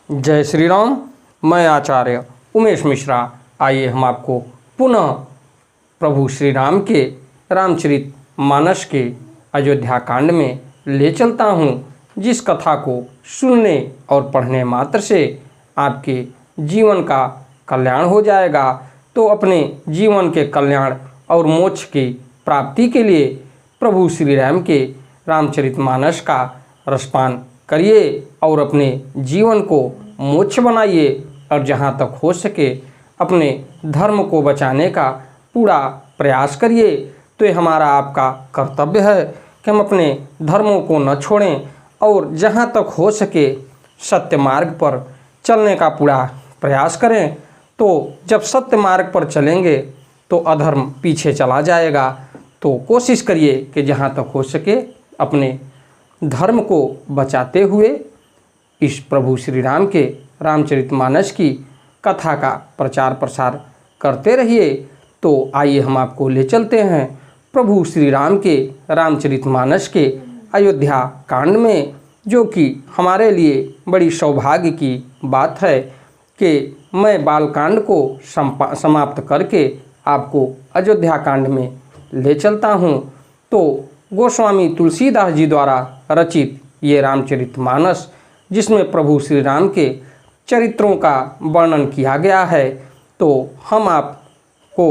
जय श्री राम। मैं आचार्य उमेश मिश्रा। आइए हम आपको पुनः प्रभु श्री राम के रामचरित मानस के अयोध्या कांड में ले चलता हूँ, जिस कथा को सुनने और पढ़ने मात्र से आपके जीवन का कल्याण हो जाएगा। तो अपने जीवन के कल्याण और मोक्ष की प्राप्ति के लिए प्रभु श्री राम के रामचरित मानस का रसपान करिए और अपने जीवन को मोक्ष बनाइए और जहाँ तक हो सके अपने धर्म को बचाने का पूरा प्रयास करिए। तो ये हमारा आपका कर्तव्य है कि हम अपने धर्मों को न छोड़ें और जहाँ तक हो सके सत्य मार्ग पर चलने का पूरा प्रयास करें। तो जब सत्य मार्ग पर चलेंगे तो अधर्म पीछे चला जाएगा। तो कोशिश करिए कि जहाँ तक हो सके अपने धर्म को बचाते हुए इस प्रभु श्री राम के रामचरितमानस की कथा का प्रचार प्रसार करते रहिए। तो आइए हम आपको ले चलते हैं प्रभु श्री राम के रामचरितमानस के अयोध्या कांड में, जो कि हमारे लिए बड़ी सौभाग्य की बात है कि मैं बालकांड को समाप्त करके आपको अयोध्या कांड में ले चलता हूँ। तो गोस्वामी तुलसीदास जी द्वारा रचित ये रामचरितमानस, जिसमें प्रभु श्री राम के चरित्रों का वर्णन किया गया है, तो हम आपको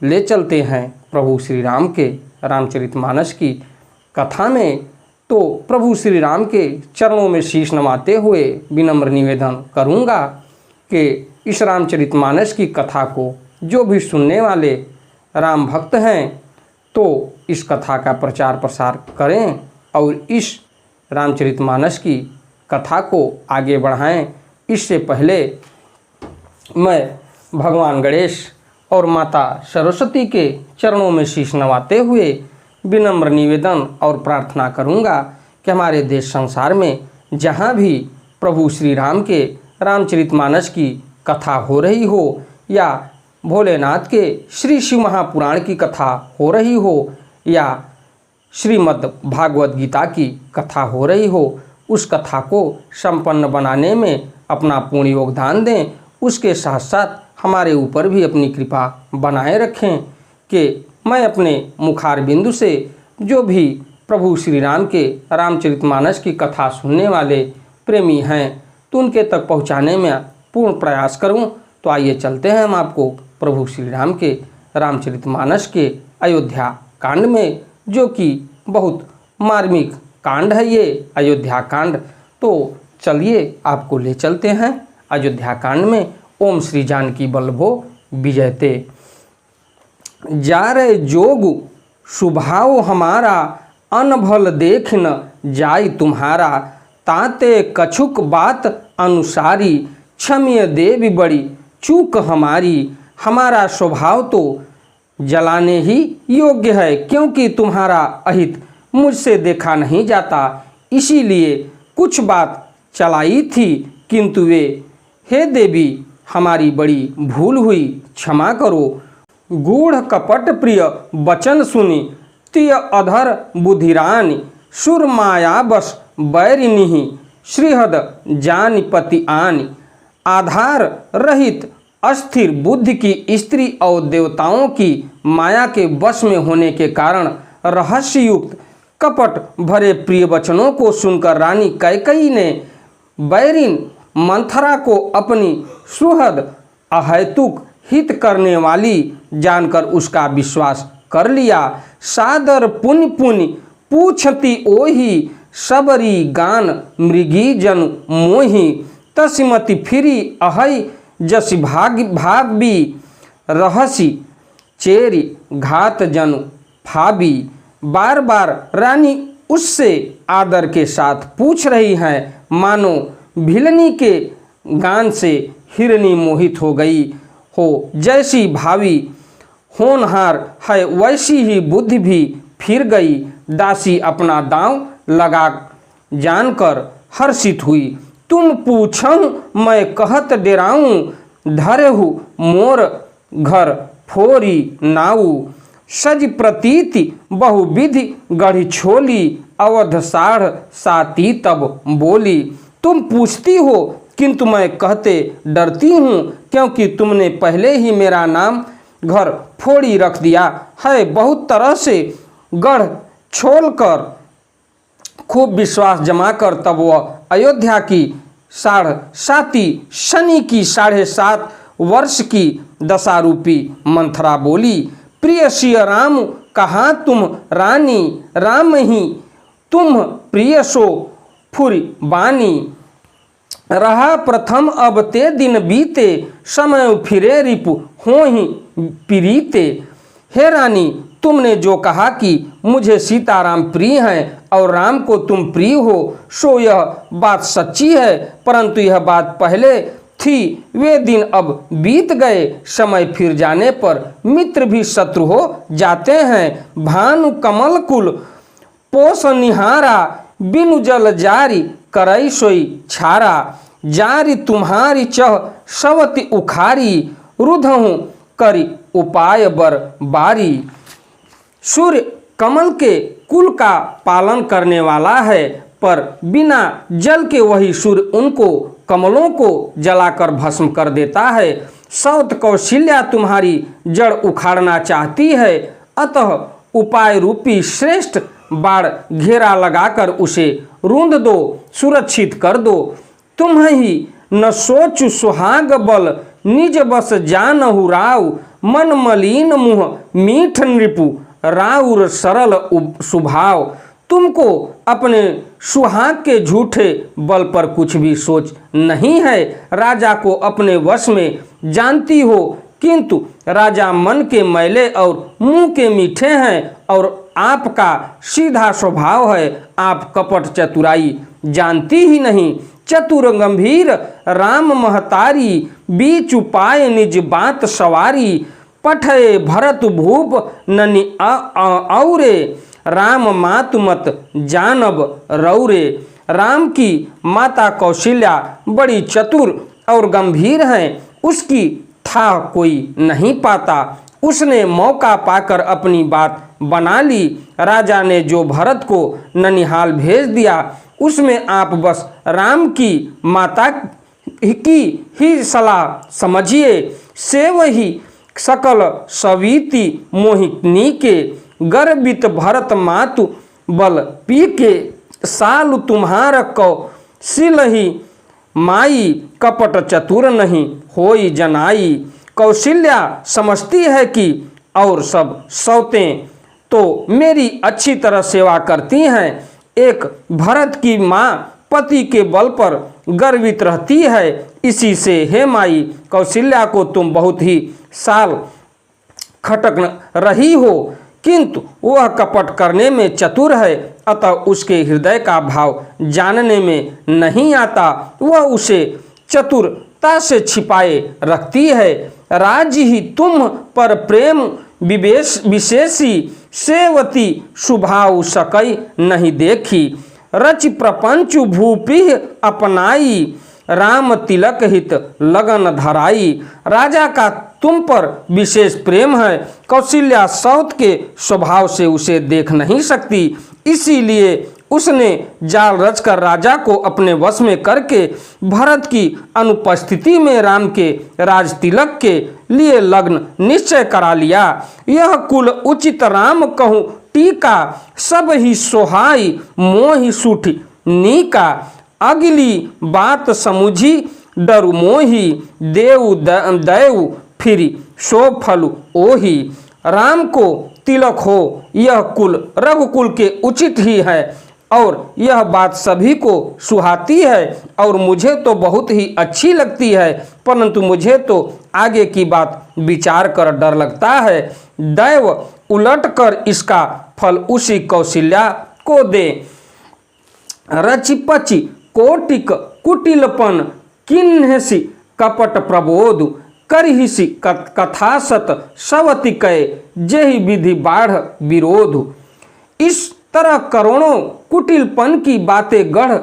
ले चलते हैं प्रभु श्री राम के रामचरितमानस की कथा में। तो प्रभु श्री राम के चरणों में शीश नवाते हुए विनम्र निवेदन करूंगा कि इस रामचरितमानस की कथा को जो भी सुनने वाले राम भक्त हैं तो इस कथा का प्रचार प्रसार करें और इस रामचरितमानस की कथा को आगे बढ़ाएं। इससे पहले मैं भगवान गणेश और माता सरस्वती के चरणों में शीश नवाते हुए विनम्र निवेदन और प्रार्थना करूंगा कि हमारे देश संसार में जहां भी प्रभु श्री राम के रामचरितमानस की कथा हो रही हो या भोलेनाथ के श्री शिव महापुराण की कथा हो रही हो या श्रीमद् भागवत गीता की कथा हो रही हो, उस कथा को संपन्न बनाने में अपना पूर्ण योगदान दें। उसके साथ साथ हमारे ऊपर भी अपनी कृपा बनाए रखें कि मैं अपने मुखार बिंदु से जो भी प्रभु श्री राम के रामचरितमानस की कथा सुनने वाले प्रेमी हैं तो उनके तक पहुंचाने में पूर्ण प्रयास करूं। तो आइए चलते हैं हम आपको प्रभु श्री राम के रामचरितमानस के अयोध्या कांड में, जो कि बहुत मार्मिक कांड है ये अयोध्या कांड। तो चलिए आपको ले चलते हैं अयोध्या कांड में। ओम श्री जानकी बल्लभो विजयते। जा रे जोग स्वभाव हमारा, अनभल देख न जाय तुम्हारा। ताते कछुक बात अनुसारी, क्षम्य देवी बड़ी चूक हमारी। हमारा स्वभाव तो जलाने ही योग्य है, क्योंकि तुम्हारा अहित मुझसे देखा नहीं जाता, इसीलिए कुछ बात चलाई थी, किंतु वे हे देवी हमारी बड़ी भूल हुई, क्षमा करो। गूढ़ कपट प्रिय वचन सुनी, तिय अधर बुधिरानी। सुर माया बस बैरिनी, श्रीहद जानि पति आनी। आधार रहित अस्थिर बुद्धि की स्त्री और देवताओं की माया के वश में होने के कारण रहस्ययुक्त कपट भरे प्रिय वचनों को सुनकर रानी कैकेयी ने बैरिन मंथरा को अपनी सुहृद अहैतुक हित करने वाली जानकर उसका विश्वास कर लिया। सादर पुनि पुनि पूछती ओही, सबरी गान मृगी जन मोही। तसिमति फिरी अहै जसि भावी, रहसी चेरी घात जन फाबी। बार बार रानी उससे आदर के साथ पूछ रही हैं, मानो भिलनी के गान से हिरनी मोहित हो गई हो। जैसी भावी होनहार है वैसी ही बुद्धि भी फिर गई। दासी अपना दांव लगा जानकर हर्षित हुई। तुम पूछऊं मैं कहत डेराऊं, धरेहु मोर घर फोरी नाऊ। सज प्रतीति बहुविधि गढ़ी छोली, अवध साढ़ साती तब बोली। तुम पूछती हो किंतु मैं कहते डरती हूँ, क्योंकि तुमने पहले ही मेरा नाम घर फोड़ी रख दिया है। बहुत तरह से गढ़ छोड़कर खूब विश्वास जमा कर तब वह अयोध्या की 7.5 शनि की 7.5 वर्ष की दशारूपी मंथरा बोली, प्रिय श्री राम कहाँ तुम रानी, राम ही तुम प्रिय सो फुरी बानी। रहा प्रथम अब ते दिन बीते, समय फिरे रिपु हो ही प्रीते। हे रानी, तुमने जो कहा कि मुझे सीताराम प्रिय हैं और राम को तुम प्रिय हो, सो यह बात सच्ची है, परंतु यह बात पहले थी, वे दिन अब बीत गए। समय फिर जाने पर मित्र भी शत्रु हो जाते हैं। भानु कमल कुल पोष निहारा, बिनु जल जारी करई सोई छारा। जारी तुम्हारी चह सवति उखारी, रुधहूँ करी उपाय बर बारी। सूर्य कमल के कुल का पालन करने वाला है, पर बिना जल के वही सूर्य उनको कमलों को जलाकर भस्म कर देता है। सौत कौशल्या तुम्हारी जड़ उखाड़ना चाहती है, अतः उपाय रूपी श्रेष्ठ बाण घेरा लगाकर उसे रूंध दो, सुरक्षित कर दो। तुम ही न सोच सुहाग बल, निज बस जानहु राव। मन मलिन मुँह मीठ नृपु, राउर सरल स्वभाव। तुमको अपने सुहाग के झूठे बल पर कुछ भी सोच नहीं है। राजा को अपने वश में जानती हो, किंतु राजा मन के मैले और मुंह के मीठे हैं, और आपका सीधा स्वभाव है। आप कपट चतुराई जानती ही नहीं। चतुर गंभीर राम महतारी, बीच उपाय निज बात सवारी। पठे भरत भूप ननि औरे, राम मातु मत जानब रौरे। राम की माता कौशल्या बड़ी चतुर और गंभीर हैं, उसकी था कोई नहीं पाता। उसने मौका पाकर अपनी बात बना ली। राजा ने जो भरत को ननिहाल भेज दिया, उसमें आप बस राम की माता की ही सलाह समझिए। से वही सकल सवीति मोहिनी के, गर्वित भरत मातु बल पी के। साल तुम्हार कौशिल ही माई, कपट चतुर नहीं होई जनाई। कौशल्या समझती है कि और सब सौतें तो मेरी अच्छी तरह सेवा करती हैं। एक भरत की माँ पति के बल पर गर्वित रहती है। इसी से हे माई, कौशल्या को तुम बहुत ही साल खटक रही हो, किंतु वह कपट करने में चतुर है, अतः उसके हृदय का भाव जानने में नहीं आता। वह उसे चतुरता से छिपाए रखती है। राज्य ही तुम पर प्रेम विशेषी, सेवती स्वभाव सकई नहीं देखी। रच प्रपंच भूपि अपनाई, राम तिलक हित लगन धराई। राजा का तुम पर विशेष प्रेम है। कौशल्या सौत के स्वभाव से उसे देख नहीं सकती, इसीलिए उसने जाल रचकर राजा को अपने वश में करके भरत की अनुपस्थिति में राम के राज तिलक के लिए लग्न निश्चय करा लिया। यह कुल उचित राम कहूँ टीका, सब ही सोहाई मोहि सूठी नीका। अगली बात समुझी डरु मोही, देव दैव फिरी सो फल ओही। राम को तिलक हो यह कुल रघुकुल के उचित ही है, और यह बात सभी को सुहाती है, और मुझे तो बहुत ही अच्छी लगती है, परंतु मुझे तो आगे की बात विचार कर डर लगता है। दैव उलट कर इसका फल उसी कौशल्या को दे। रचिपचि कोटिक कुटिलपन, किन्हसी कपट प्रबोध, करहिसी कथा सत सवति कै, जेहि विधि बाढ़ विरोध। इस तरह करोड़ों कुटिलपन की बातें गढ़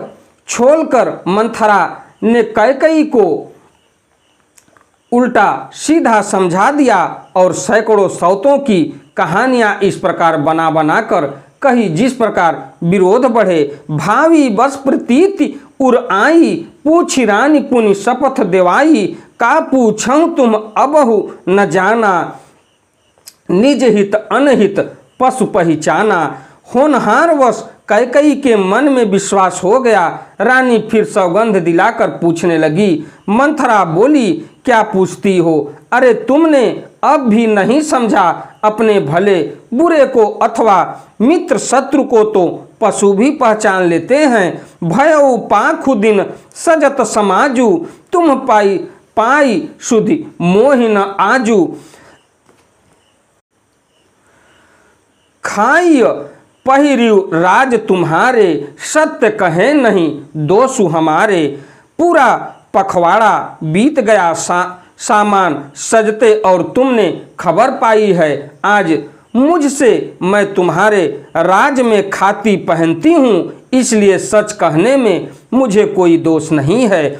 छोड़कर मंथरा ने कैकेयी को उल्टा सीधा समझा दिया, और सैकड़ों सौतों की कहानियां इस प्रकार बना बनाकर कही, जिस प्रकार विरोध बढ़े। भावी बस प्रतीति उर आई, पूछी रानी पुनि शपथ देवाई, का पूछऊं तुम अबहु न जाना, निज हित अनहित पशु पहचाना। होनहार वश कैकई के मन में विश्वास हो गया। रानी फिर सौगंध दिलाकर पूछने लगी। मंथरा बोली, क्या पूछती हो? अरे तुमने अब भी नहीं समझा? अपने भले बुरे को अथवा मित्र शत्रु को तो पशु भी पहचान लेते हैं। भयउ पाखु दिन सजत समाजू, तुम पाई पाई सुधि मोहिन आजू। खाई पहिरियु राज तुम्हारे, सत्य कहे नहीं दोषु हमारे। पूरा पखवाड़ा बीत गया, सामान सजते और तुमने खबर पाई है। आज मुझसे मैं तुम्हारे राज में खाती पहनती हूँ, इसलिए सच कहने में मुझे कोई दोष नहीं है।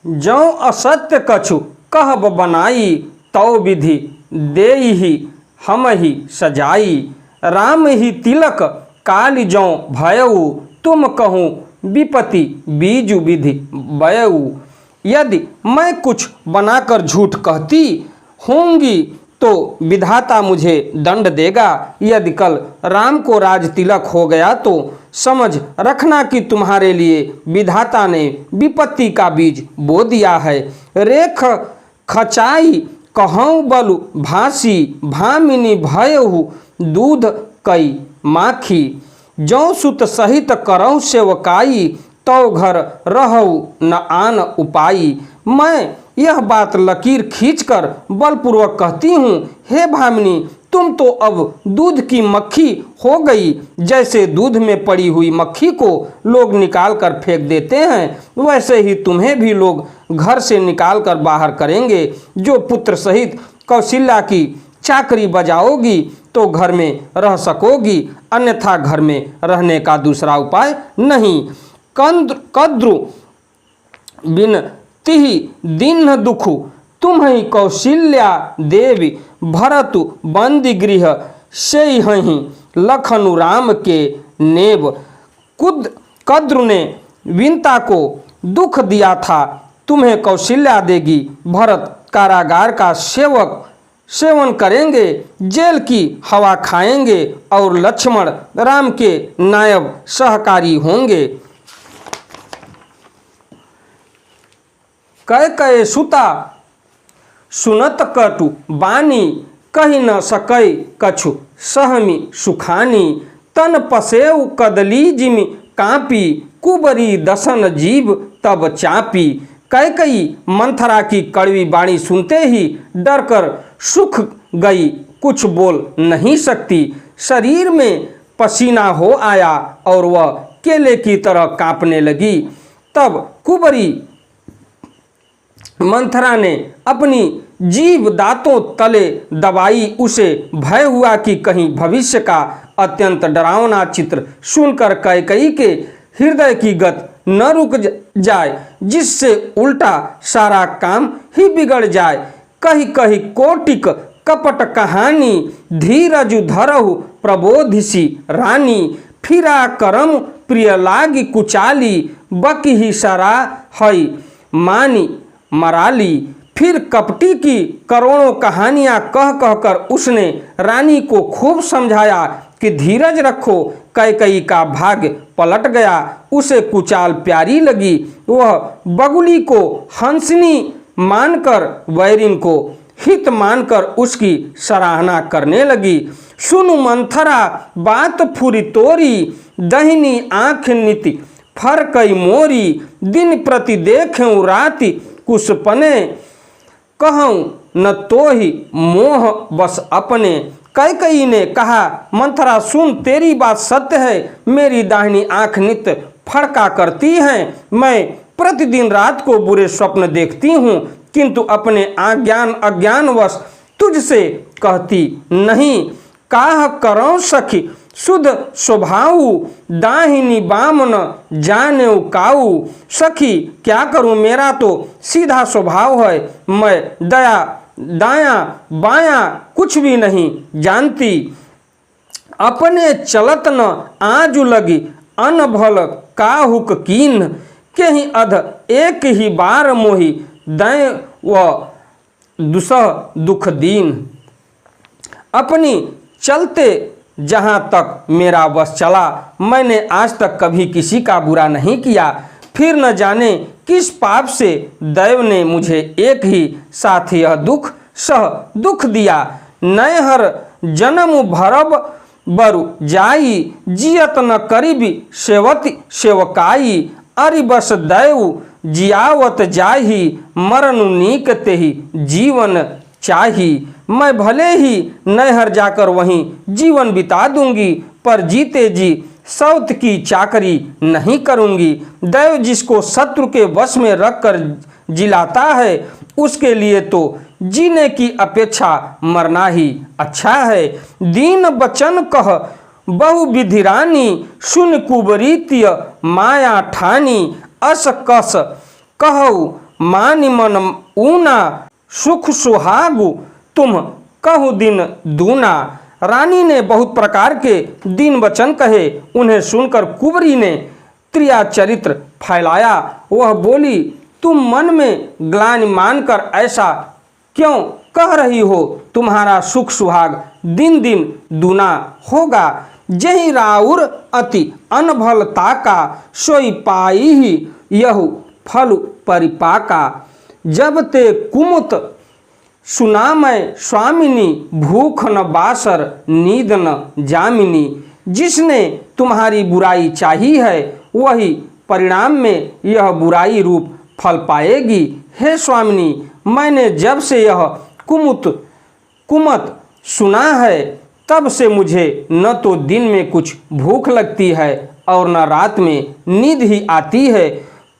जौ असत्य कछु कहब बनाई, तौ विधि देहि हम ही सजाई। राम ही तिलक काली जौ भयऊ, तुम कहूँ विपति बीजु विधि बयऊ। यदि मैं कुछ बनाकर झूठ कहती होंगी तो विधाता मुझे दंड देगा। यदि कल राम को राज तिलक हो गया तो समझ रखना कि तुम्हारे लिए विधाता ने विपत्ति का बीज बो दिया है। रेख खचाई कहूँ बलु भासी, भामिनी भयहु दूध कई माखी। जौ सुत सहित करऊँ सेवकाई, तो घर रहू न आन उपाई। मैं यह बात लकीर खींचकर बलपूर्वक कहती हूँ, हे भामिनी, तुम तो अब दूध की मक्खी हो गई। जैसे दूध में पड़ी हुई मक्खी को लोग निकाल कर फेंक देते हैं, वैसे ही तुम्हें भी लोग घर से निकाल कर बाहर करेंगे। जो पुत्र सहित कौशल्या की चाकरी बजाओगी तो घर में रह सकोगी, अन्यथा घर में रहने का दूसरा उपाय नहीं। कद्रु बिन तिहि दीन दुखु, तुम ही कौशल्या देवी। भरतु बंदी गृह से ही लखनु राम के नेब। कद्रु ने विंता को दुख दिया था, तुम्हें कौशल्या देगी। भरत कारागार का सेवन करेंगे, जेल की हवा खाएंगे और लक्ष्मण राम के नायब सहकारी होंगे। कह सुता सुनत कटु बानी, कही न सकै कछु सहमी सुखानी। तन पसेउ कदली जिमि कापी, कुबरी दसन जीव तब चापी। कैकई मंथरा की कड़वी बाणी सुनते ही डरकर सूख गई, कुछ बोल नहीं सकती। शरीर में पसीना हो आया और वह केले की तरह कांपने लगी। तब कुबरी मंथरा ने अपनी जीभ दांतों तले दबाई। उसे भय हुआ कि कहीं भविष्य का अत्यंत डरावना चित्र सुनकर कैकई के हृदय की गति न रुक जाए, जिससे उल्टा सारा काम ही बिगड़ जाए। कही कही कोटिक कपट कहानी, धीरजु धरहु प्रबोधिसी रानी। फिरा करम प्रिय लागी कुचाली, बकी ही सरा हई मानी मराली। फिर कपटी की करोड़ों कहानियां कह कहकर उसने रानी को खूब समझाया कि धीरज रखो। कैकई का भाग्य पलट गया, उसे कुचाल प्यारी लगी। वह बगुली को हंसनी मानकर वैरिन को हित मानकर उसकी सराहना करने लगी। सुनु मंथरा बात फुरी तोरी, दहिनी आँख नीति फरकई मोरी। दिन प्रति देखूं राति कुसपने, कहूँ न तो ही मोह बस अपने। कैकई ने कहा, मंथरा सुन, तेरी बात सत्य है। मेरी दाहिनी आँख नित्य फड़का करती है। मैं प्रतिदिन रात को बुरे स्वप्न देखती हूँ, किंतु अपने अज्ञानवश तुझसे कहती नहीं। काह करो सखी शुद्ध स्वभाव, दाहिनी बाम न जाने काऊ। सखी क्या करूं, मेरा तो सीधा स्वभाव है। मैं दायां बायां कुछ भी नहीं जानती। अपने चलत न आजु लगी, अनभल काहुक कीन। के ही अध एक ही बार मोहि दै व दुसह दुख दीन। अपनी चलते जहाँ तक मेरा बस चला, मैंने आज तक कभी किसी का बुरा नहीं किया। फिर न जाने किस पाप से दैव ने मुझे एक ही साथ यह दुख सह दुख दिया। नय हर जन्म भरब बरु जाई, जियत न करीबी सेवती सेवकाई। अरि बस दैव जियावत जाही, मरनु नीक तेहि जीवन चाही। मैं भले ही नैहर जाकर वहीं जीवन बिता दूंगी, पर जीते जी सौत की चाकरी नहीं करूंगी। दैव जिसको शत्रु के वश में रखकर जिलाता है, उसके लिए तो जीने की अपेक्षा मरना ही अच्छा है। दीन बचन कह बहु विधि रानी, सुन कुबरीत्य माया ठानी। अस कस कहु मानि मन ऊना, सुख सुहागु तुम कहु दिन दूना। रानी ने बहुत प्रकार के दीन वचन कहे। उन्हें सुनकर कुबरी ने त्रिया चरित्र फैलाया। वह बोली, तुम मन में ग्लानि मानकर ऐसा क्यों कह रही हो? तुम्हारा सुख सुहाग दिन दिन दूना होगा। जही राउर अति अनभलता का, सोई पाई ही यहु फल परिपाका। जब ते कुमुत सुना मैं स्वामिनी, भूख न बासर नींद न जामिनी। जिसने तुम्हारी बुराई चाही है, वही परिणाम में यह बुराई रूप फल पाएगी। हे स्वामिनी, मैंने जब से यह कुमत सुना है, तब से मुझे न तो दिन में कुछ भूख लगती है और न रात में नींद ही आती है।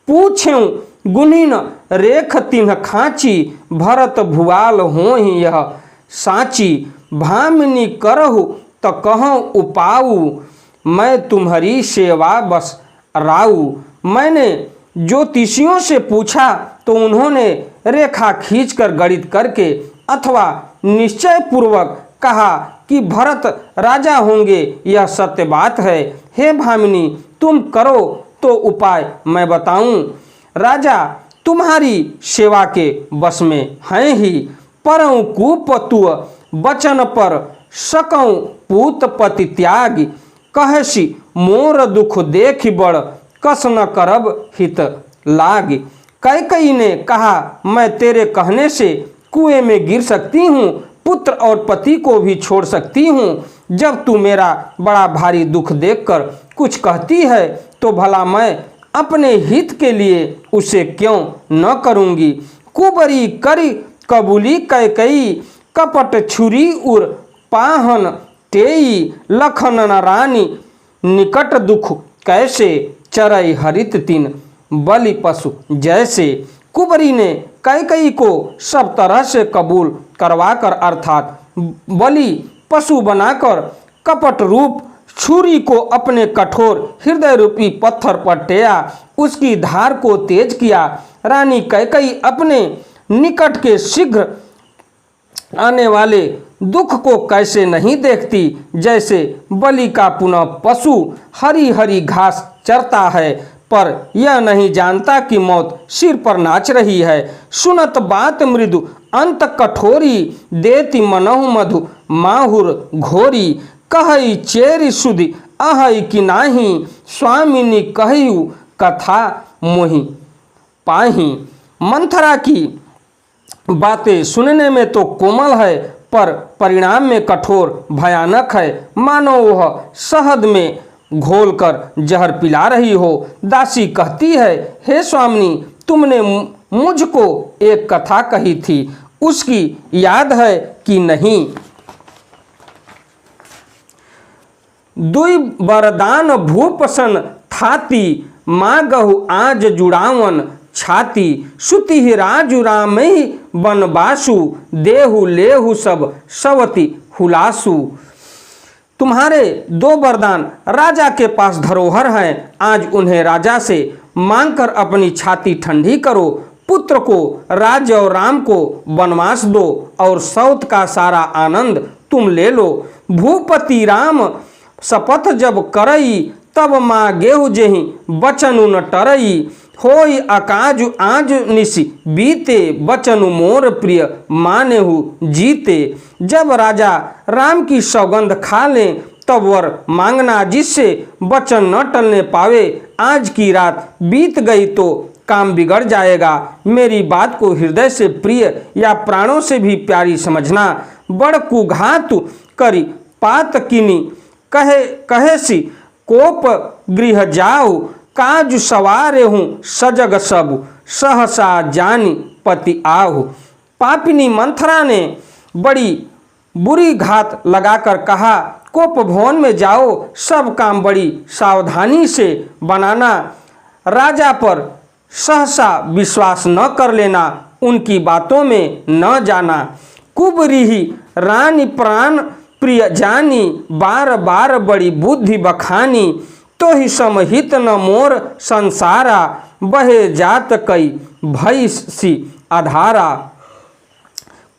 पूछूं गुणीन रेख तिन्ह खाची, भरत भुआल हो ही यह साची। भामिनी करहु त कहूँ उपाऊ, मैं तुम्हारी सेवा बस राऊ। मैंने ज्योतिषियों से पूछा तो उन्होंने रेखा खींचकर गणित करके अथवा निश्चय पूर्वक कहा कि भरत राजा होंगे। यह सत्य बात है। हे भामिनी, तुम करो तो उपाय मैं बताऊं। राजा तुम्हारी सेवा के बस में हैं ही, परं कुपतुअ बचन पर सकऊं पूत पति त्याग। कहसी मोर दुख देख बड़, कस न करब हित लाग। कैकई ने कहा, मैं तेरे कहने से कुएं में गिर सकती हूँ, पुत्र और पति को भी छोड़ सकती हूँ। जब तू मेरा बड़ा भारी दुख देखकर कुछ कहती है, तो भला मैं अपने हित के लिए उसे क्यों न करूँगी। कुबरी करी कबूली कैकई, कपट छुरी उर पाहन तेई। लखन न रानी निकट दुख कैसे, चरई हरित तीन बलि पशु जैसे। कुबरी ने कैकई को सब तरह से कबूल करवाकर अर्थात बलि पशु बनाकर कपट रूप छुरी को अपने कठोर हृदय रूपी पत्थर पर टेया, उसकी धार को तेज किया। रानी कैकई अपने निकट के शीघ्र आने वाले दुख को कैसे नहीं देखती। जैसे बलि का पुनः पशु हरी हरी घास चरता है, पर यह नहीं जानता कि मौत सिर पर नाच रही है। सुनत बात मृदु अंत कठोरी, देती मनहु मधु माहुर घोरी। कहई चेरी सुधि अहई कि नाही, स्वामिनी कहयु कथा मोहि पाही। मंथरा की बातें सुनने में तो कोमल है, पर परिणाम में कठोर भयानक है। मानो वह शहद में घोलकर जहर पिला रही हो। दासी कहती है, हे स्वामिनी, तुमने मुझको एक कथा कही थी, उसकी याद है कि नहीं? दुई वरदान भूपसन थाती, मागहु आज जुड़ावन छाती। सुति ही राजु राम ही बनबासु, देहु लेहु सब सवती हुलासु। तुम्हारे दो वरदान राजा के पास धरोहर हैं, आज उन्हें राजा से मांगकर अपनी छाती ठंडी करो। पुत्र को राज्य और राम को वनवास दो और सौत का सारा आनंद तुम ले लो। भूपति राम शपथ जब करई, तब माँ गेहु जेहि बचनु न टरई। होई अकाजु आज निशि बीते बचनु मोर प्रिय मानेहु जीते। जब राजा राम की सौगंध खा लें तब वर मांगना जिससे वचन न टलने पावे। आज की रात बीत गई तो काम बिगड़ जाएगा। मेरी बात को हृदय से प्रिय या प्राणों से भी प्यारी समझना। बड़ कुघात करी पात किनी कहे सी कोप गृह जाऊ। काज सवारे हूँ सजग सब सहसा जानी पति आहु। पापिनी मंथरा ने बड़ी बुरी घात लगाकर कहा, कोप भवन में जाओ, सब काम बड़ी सावधानी से बनाना। राजा पर सहसा विश्वास न कर लेना, उनकी बातों में न जाना। कुबरीही रानी प्राण प्रिय जानी, बार बार बड़ी बुद्धि बखानी। तो ही समहित न मोर संसारा, बहे जात कई भई सी आधारा।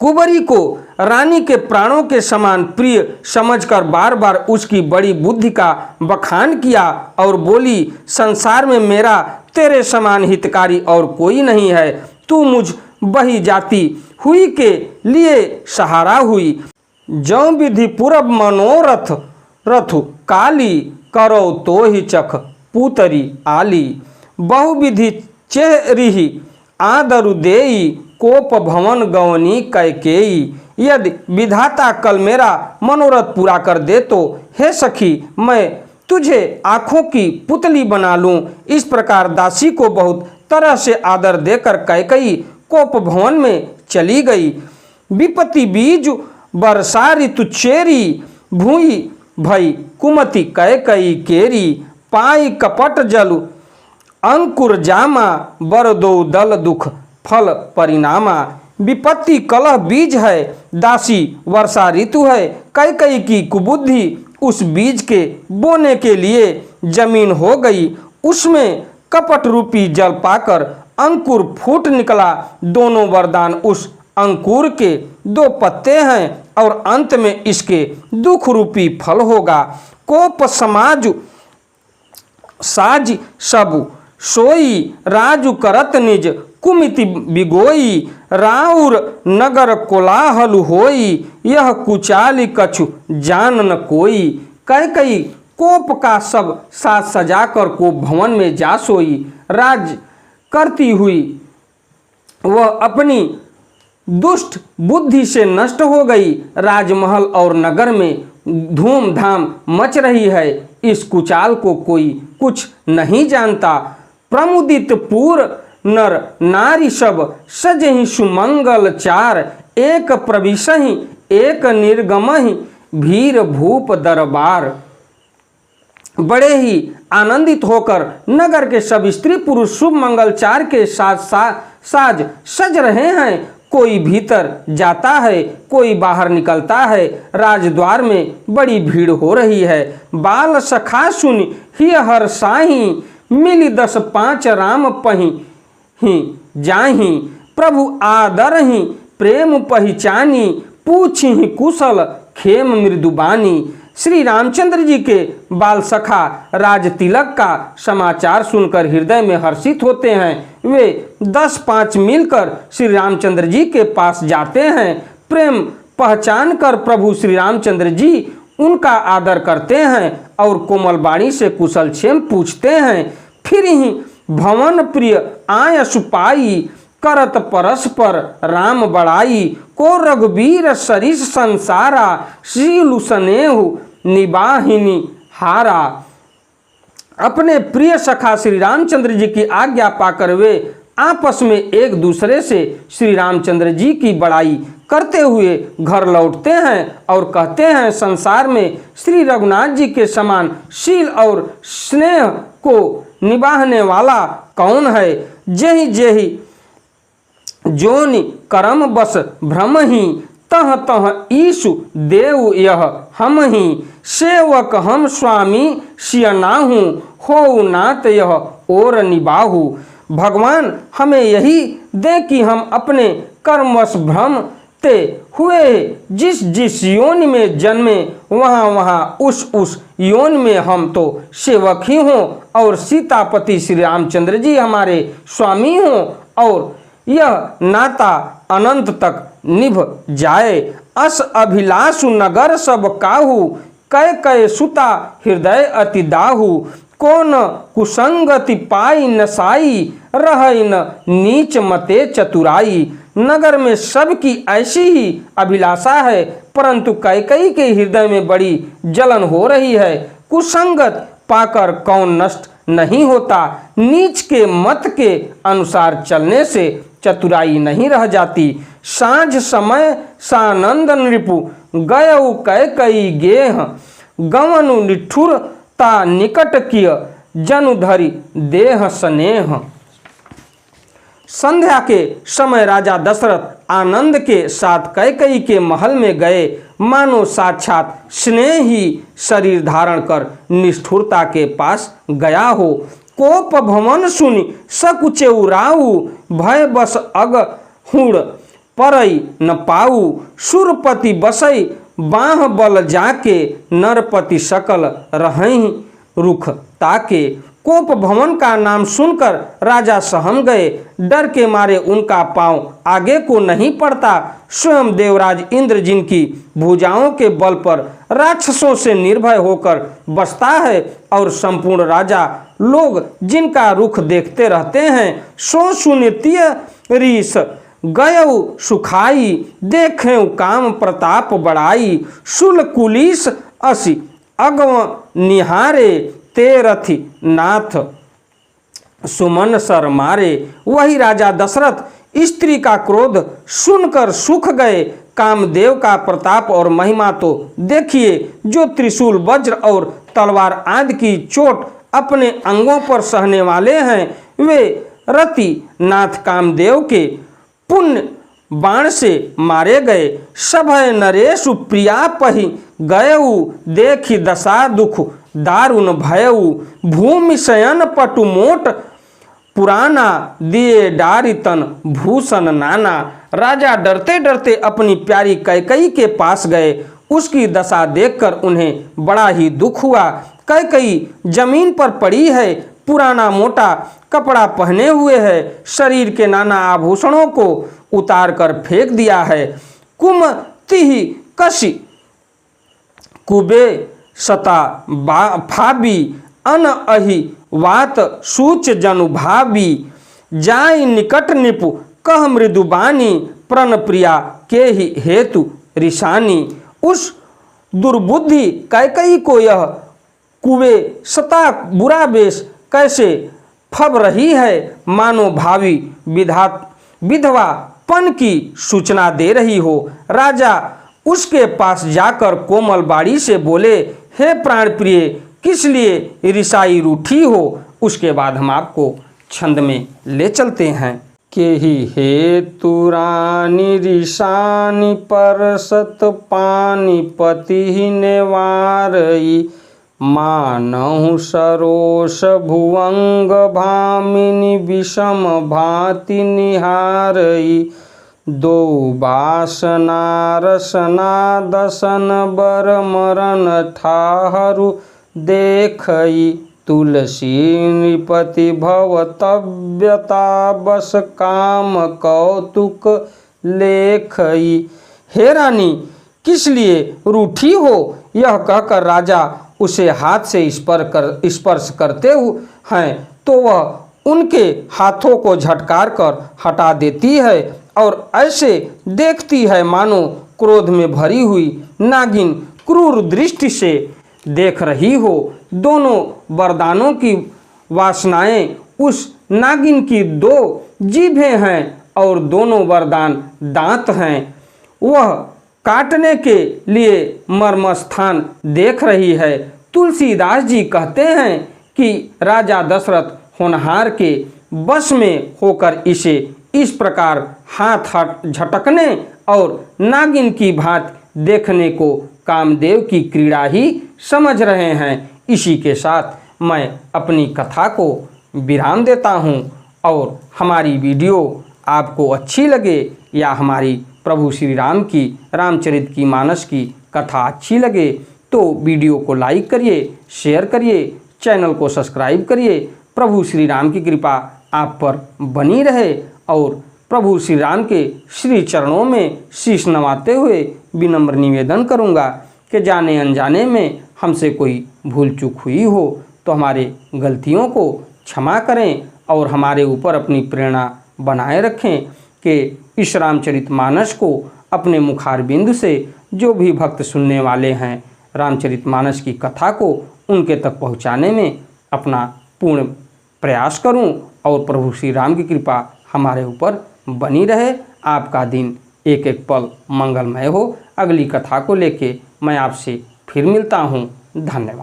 कुबरी को रानी के प्राणों के समान प्रिय समझकर बार बार उसकी बड़ी बुद्धि का बखान किया और बोली, संसार में मेरा तेरे समान हितकारी और कोई नहीं है। तू मुझ बही जाती हुई के लिए सहारा हुई। जौ विधि पूरब मनोरथ रथु काली, करो तो ही चख पूतरी आली। बहुविधि चेरिही आदरु देई, कोप भवन गवनी कैकेयी। यदि विधाता कल मेरा मनोरथ पूरा कर दे तो हे सखी मैं तुझे आँखों की पुतली बना लूं। इस प्रकार दासी को बहुत तरह से आदर देकर कैकेयी कोप भवन में चली गई। विपत्ति बीज वर्षा ऋतु चेरी, भूई भई कुमति कैकेयी केरी। पाई कपट जलु अंकुर जामा, बरदो दल दुख फल परिणामा। विपत्ति कलह बीज है, दासी वर्षा ऋतु है। कैकेयी की कुबुद्धि उस बीज के बोने के लिए जमीन हो गई। उसमें कपट रूपी जल पाकर अंकुर फूट निकला। दोनों वरदान उस अंकुर के दो पत्ते हैं और अंत में इसके दुख रूपी फल होगा। कोप समाज साज सब सोई, राजु करत निज कुमिति बिगोई। राउर नगर कोलाहल होई, यह कुचाली कछु जान न कोई। कैकेयी कोप का सब साज सजाकर कोप भवन में जा सोई। राज करती हुई वह अपनी दुष्ट बुद्धि से नष्ट हो गई। राजमहल और नगर में धूमधाम मच रही है। इस कुचाल को कोई कुछ नहीं जानता। प्रमुदित पूर नर नारी सब सजहि सुमंगल चार। एक प्रविशहि एक निर्गमहि, भीर भूप दरबार। बड़े ही आनंदित होकर नगर के सब स्त्री पुरुष शुभ मंगलचार के साज सज रहे हैं। कोई भीतर जाता है, कोई बाहर निकलता है। राजद्वार में बड़ी भीड़ हो रही है। बाल सखा सुनि हिय हर्षाहि, मिली 10-5 राम पही ही जाहि। प्रभु आदरहि प्रेम पहचानी, पूछहि कुशल खेम मृदुबानी। श्री रामचंद्र जी के बाल सखा राज तिलक का समाचार सुनकर हृदय में हर्षित होते हैं। वे 10-5 मिलकर श्री रामचंद्र जी के पास जाते हैं। प्रेम पहचान कर प्रभु श्री रामचंद्र जी उनका आदर करते हैं और कोमल वाणी से कुशल क्षेम पूछते हैं। फिर ही भवन प्रिय आय सुपाई, करत परस्पर राम बड़ाई। को रघुवीर सरिस संसारा, शीलु स्नेहु निबाहिनी हारा। अपने प्रिय सखा श्री रामचंद्र जी की आज्ञा पाकर वे आपस में एक दूसरे से श्री रामचंद्र जी की बड़ाई करते हुए घर लौटते हैं और कहते हैं, संसार में श्री रघुनाथ जी के समान शील और स्नेह को निभाने वाला कौन है। जेहि जेहि जोनि करम बस भ्रम ही, तह तह ईशु देव यह हम ही। सेवक हम स्वामी सिय नाहू, हो नात यह और निबाहू। भगवान हमें यही दे कि हम अपने कर्मवश भ्रम ते हुए जिस जिस योनि में जन्मे वहाँ वहाँ उस योनि में हम तो सेवक ही हों और सीतापति श्री रामचंद्र जी हमारे स्वामी हों और यह नाता अनंत तक निभ जाए। अस अभिलाषु नगर सब काहू कै कै सुता हृदय अति दाहू कौन कुसंगति पाई नसाई रहै न नीच मते चतुराई। नगर में सबकी ऐसी ही अभिलाषा है परंतु कैकेयी के हृदय में बड़ी जलन हो रही है। कुसंगत पाकर कौन नष्ट नहीं होता, नीच के मत के अनुसार चलने से चतुराई नहीं रह जाती। सांझ समय सानंद नृपु गयऊ कैकेयी गेह गवनु निठुर ता निकट किय जनु धरि देह स्नेह। संध्या के समय राजा दशरथ आनंद के साथ कैकेयी के महल में गए, मानो साक्षात स्नेह ही शरीर धारण कर निष्ठुरता के पास गया हो। कोप भवन सुनि सकुचेउ राऊ भय बस अग हुड़ परई न पाऊ। सुरपति बसई बाह बल जाके नरपति सकल रहहीं रुख ताके। कोप भवन का नाम सुनकर राजा सहम गए, डर के मारे उनका पांव आगे को नहीं पड़ता। स्वयं देवराज इंद्र जिनकी भुजाओं के बल पर राक्षसों से निर्भय होकर बसता है और संपूर्ण राजा लोग जिनका रुख देखते रहते हैं, सो सुनितिय रीस गयऊ सुखाई देखें काम प्रताप बढ़ाई। शुल कुलीस असि अगव निहारे तेरथि नाथ सुमन सर मारे। वही राजा दशरथ स्त्री का क्रोध सुनकर सूख गए। कामदेव का प्रताप और महिमा तो देखिए, जो त्रिशूल वज्र और तलवार आदि की चोट अपने अंगों पर सहने वाले हैं, वे रति नाथ कामदेव के पुण्य बाण से मारे गए। सभय नरेशु प्रिया पहि गयऊ देखी दशा दुख दारुण भयऊ। भूमि शयन पटु मोट पुराना दिए डारी तन भूषण नाना। राजा डरते डरते अपनी प्यारी कैकेयी के पास गए। उसकी दशा देखकर उन्हें बड़ा ही दुख हुआ। कैकेयी जमीन पर पड़ी है, पुराना मोटा कपड़ा पहने हुए है, शरीर के नाना आभूषणों को उतार कर फेंक दिया है। कुमतिहि कशि कुबे सता फाबी अन अहि वात सूच जनु भावी। जाय निकट निपु कह मृदुबानी प्रण प्रिया के ही हेतु रिशानी। उस दुर्बुद्धि कैकेयी को यह कुबे सता बुरा बेश कैसे फब रही है, मानो भावी विधवापन की सूचना दे रही हो। राजा उसके पास जाकर कोमल बाड़ी से बोले, हे प्राण प्रिय, किस लिए रिसाई रूठी हो। उसके बाद हम आपको छंद में ले चलते हैं। के ही हेतु रानी रिसानी परसत पानी पति नेवारई। मानहु सरोष भुवंग भामिनी विषम भाति निहारई। दो बासना रसना दसन बर मरण ठाहरु देखई। तुलसी नृपति भवतव्यता बस काम कौतुक लेखई। हे रानी, किस लिए रूठी हो। यह कहकर राजा उसे हाथ से स्पर्श करते हैं तो वह उनके हाथों को झटकार कर हटा देती है और ऐसे देखती है मानो क्रोध में भरी हुई नागिन क्रूर दृष्टि से देख रही हो। दोनों वरदानों की वासनाएं उस नागिन की दो जीभें हैं और दोनों वरदान दांत हैं। वह काटने के लिए मर्म स्थान देख रही है। तुलसीदास जी कहते हैं कि राजा दशरथ होनहार के बस में होकर इसे इस प्रकार हाथ झटकने और नागिन की भांति देखने को कामदेव की क्रीड़ा ही समझ रहे हैं। इसी के साथ मैं अपनी कथा को विराम देता हूं और हमारी वीडियो आपको अच्छी लगे या हमारी प्रभु श्री राम की रामचरित की मानस की कथा अच्छी लगे तो वीडियो को लाइक करिए, शेयर करिए, चैनल को सब्सक्राइब करिए। प्रभु श्री राम की कृपा आप पर बनी रहे और प्रभु श्री राम के श्री चरणों में शीश नवाते हुए विनम्र निवेदन करूंगा कि जाने अनजाने में हमसे कोई भूल चूक हुई हो तो हमारे गलतियों को क्षमा करें और हमारे ऊपर अपनी प्रेरणा बनाए रखें कि इस रामचरितमानस को अपने मुखारबिंद से जो भी भक्त सुनने वाले हैं रामचरितमानस की कथा को उनके तक पहुंचाने में अपना पूर्ण प्रयास करूं और प्रभु श्री राम की कृपा हमारे ऊपर बनी रहे। आपका दिन एक एक पल मंगलमय हो। अगली कथा को लेके मैं आपसे फिर मिलता हूं। धन्यवाद।